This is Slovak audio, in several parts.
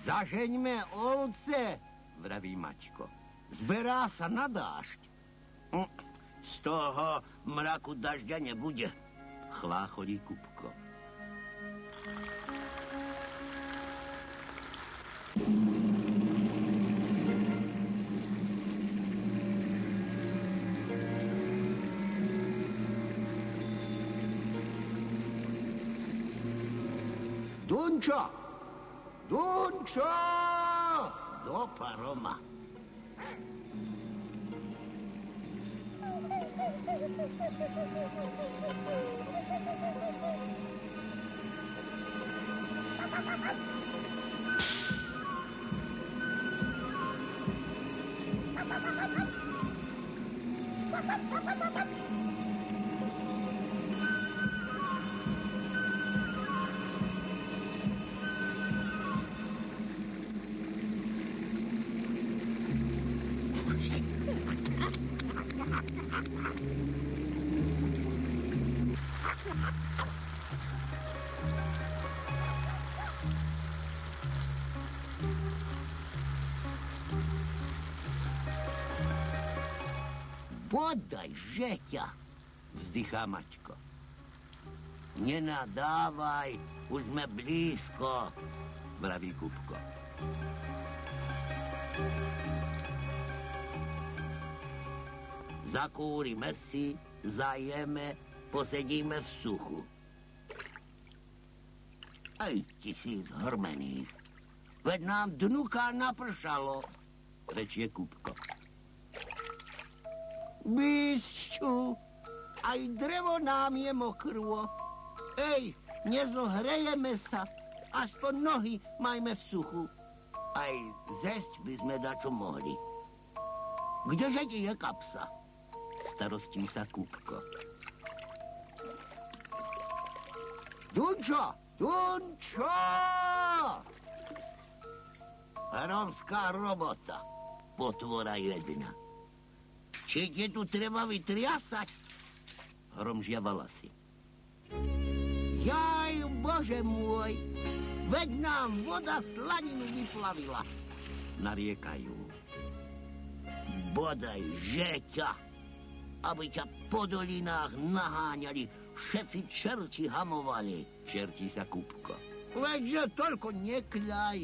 Zažeňme ovce, vraví Maťko. Zberá sa na dážď. Z toho mraku dažďa nebude, chlácholí Kupko. Dunčo! Dunčo! Do paroma. Bodaj, žeťa, vzdychá Maťko. Nenadávaj, už sme blízko, vraví Kupko. Zakúrime si, zajeme, posedíme v suchu. Aj 1000 hrmených. Veď nám dnuka napršalo, rečie Kupko. Bysťu, aj drevo nám je mokrvo. Ej, nezohrejeme sa, aspoň nohy majme v suchu. Aj zesť by sme dačo mohli. Kdeže ti je kapsa? Starostí sa Kupko. Dunčo! Dunčo! Rómska robota, potvora jedna. Či ti tu treba vytriasať? Hromžia valasy. Jaj, Bože môj, veď nám voda slaninu vyplavila. Nariekajú. Bodaj, žeťa, aby ťa po dolinách naháňali, všetci čerti hamovali, čertí sa Kupko. Veďže toľko nekľaj,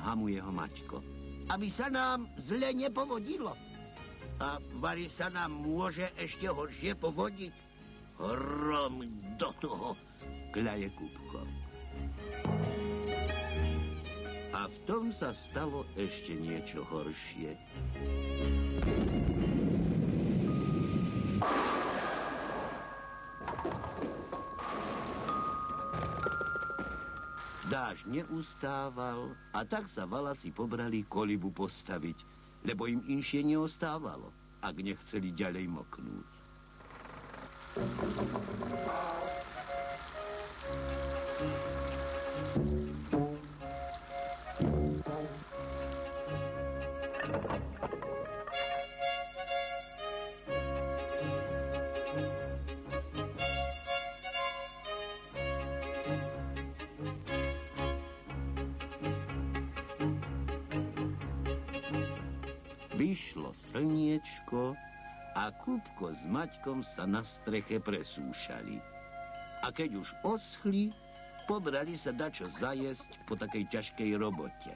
hamuje ho Maťko, aby sa nám zle nepovodilo. A vari sa nám môže ešte horšie povodiť? Hrom do toho, kľaje Kupko. A v tom sa stalo ešte niečo horšie. Dážď neustával a tak sa valasy pobrali kolibu postaviť, lebo im inšie neostávalo, ak nechceli ďalej moknúť. Vyšlo slniečko a Kupko s Maťkom sa na streche presúšali. A keď už oschli, pobrali sa dačo zajesť po takej ťažkej robote.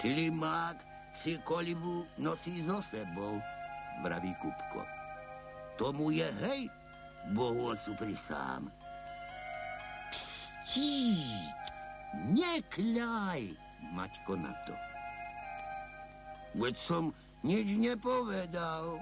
Slimák si kolibu nosí so sebou, vraví Kupko. Tomu je hej, Bohu otcu prisám. Pstíť, nekľaj, Maťko na to. Veď som nič nepovedal.